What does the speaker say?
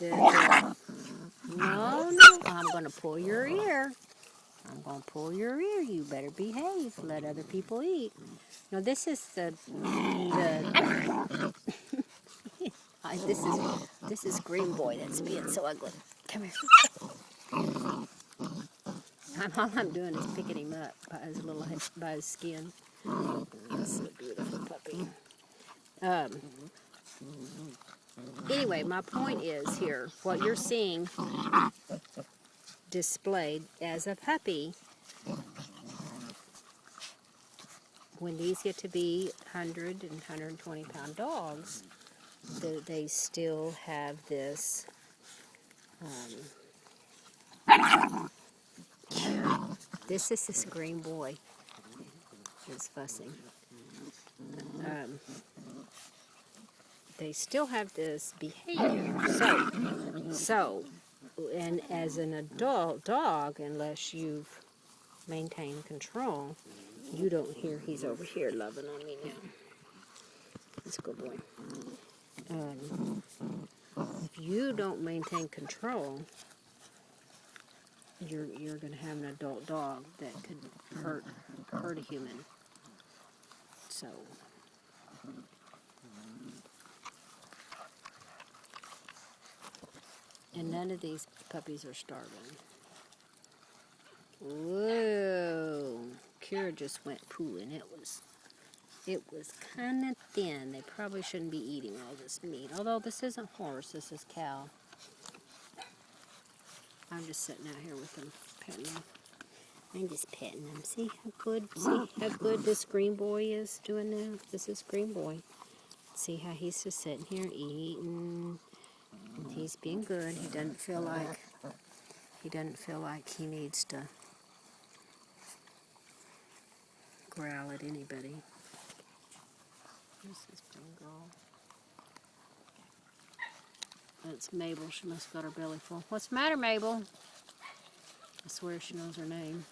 No, I'm going to pull your ear. I'm going to pull your ear. You better behave. Let other people eat. Now, this is this is Green Boy that's being so ugly. Come here. All I'm doing is picking him up by his skin. That's a beautiful puppy. Anyway, my point is here, what you're seeing displayed as a puppy, when these get to be 100 and 120 pound dogs, they still have this this is this Green Boy is fussing. They still have this behavior. So, and as an adult dog, unless you've maintained control, you don't hear he's over here loving on me now. That's a good boy. If you don't maintain control, you're going to have an adult dog that could hurt a human. So. And none of these puppies are starving. Whoa. Kira just went pooing. It was kind of thin. They probably shouldn't be eating all this meat. Although this isn't horse, this is cow. I'm just sitting out here with them, petting them. I'm just petting them. See how good this Green Boy is doing now? This is Green Boy. See how he's just sitting here eating. He's being good. He doesn't feel like he needs to growl at anybody. This is Green Girl. That's Mabel. She must have got her belly full. What's the matter, Mabel? I swear she knows her name.